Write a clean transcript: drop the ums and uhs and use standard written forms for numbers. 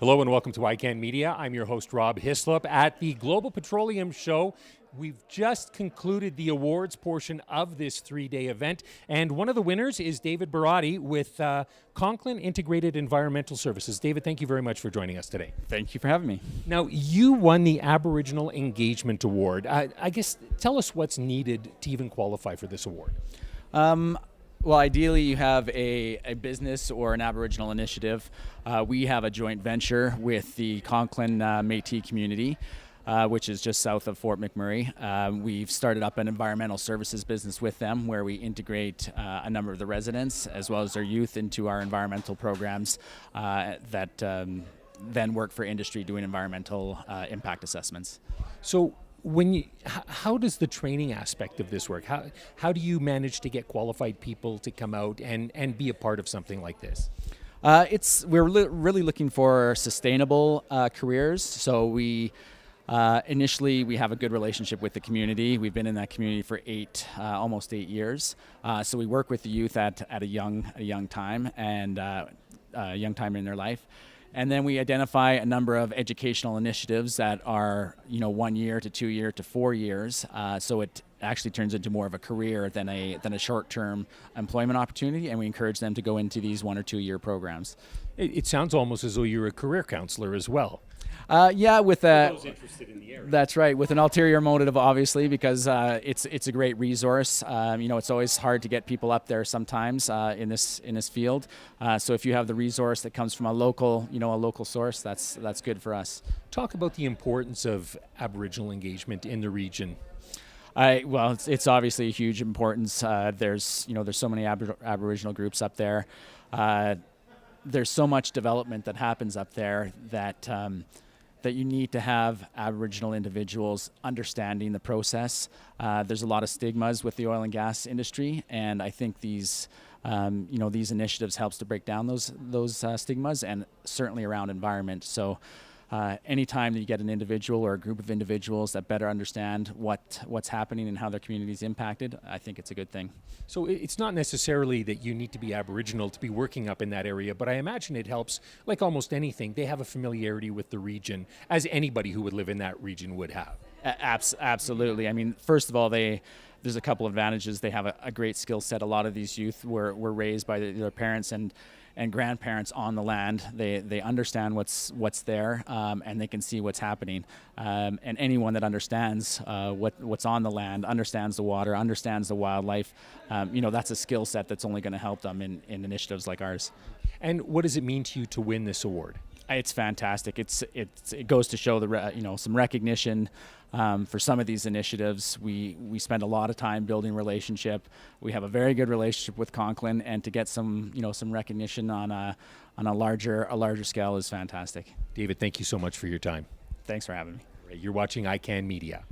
Hello and welcome to ICANN Media. I'm your host, Rob Hislop. At the Global Petroleum Show, we've just concluded the awards portion of this three-day event, and one of the winners is David Berrade with Conklin Integrated Environmental Services. David, thank you very much for joining us today. Thank you for having me. Now, you won the Aboriginal Engagement Award. I guess, tell us what's needed to even qualify for this award. Well, ideally, you have a business or an Aboriginal initiative. We have a joint venture with the Conklin Métis community, which is just south of Fort McMurray. We've started up an environmental services business with them where we integrate a number of the residents as well as their youth into our environmental programs that then work for industry doing environmental impact assessments. So, how does the training aspect of this work? How do you manage to get qualified people to come out and be a part of something like this? We're really looking for sustainable careers. So initially we have a good relationship with the community. We've been in that community for almost 8 years. So we work with the youth at a young time and a young time in their life. And then we identify a number of educational initiatives that are, 1 year to 2 year to 4 years. So it actually turns into more of a career than a short-term employment opportunity. And we encourage them to go into these 1 or 2 year programs. It sounds almost as though you're a career counselor as well. Yeah, with those interested in the area. That's right, with an ulterior motive, obviously, because it's a great resource. It's always hard to get people up there sometimes in this field. So if you have the resource that comes from a local source, that's good for us. Talk about the importance of Aboriginal engagement in the region. Well, it's obviously a huge importance. There's so many Aboriginal groups up there. There's so much development that happens up there that you need to have Aboriginal individuals understanding the process. There's a lot of stigmas with the oil and gas industry, and I think these initiatives helps to break down those stigmas, and certainly around environment. So anytime that you get an individual or a group of individuals that better understand what's happening and how their community is impacted, I think it's a good thing. So it's not necessarily that you need to be Aboriginal to be working up in that area, but I imagine it helps, like almost anything, they have a familiarity with the region, as anybody who would live in that region would have. Absolutely. I mean, first of all, there's a couple of advantages. They have a great skill set. A lot of these youth were raised by their parents and grandparents on the land. They understand what's there, and they can see what's happening. And anyone that understands what's on the land, understands the water, understands the wildlife, that's a skill set that's only going to help them in initiatives like ours. And what does it mean to you to win this award? It's fantastic. It goes to show some recognition for some of these initiatives. We spend a lot of time building relationship. We have a very good relationship with Conklin, and to get some recognition on a larger scale is fantastic. David, thank you so much for your time. Thanks for having me. You're watching ICANN Media.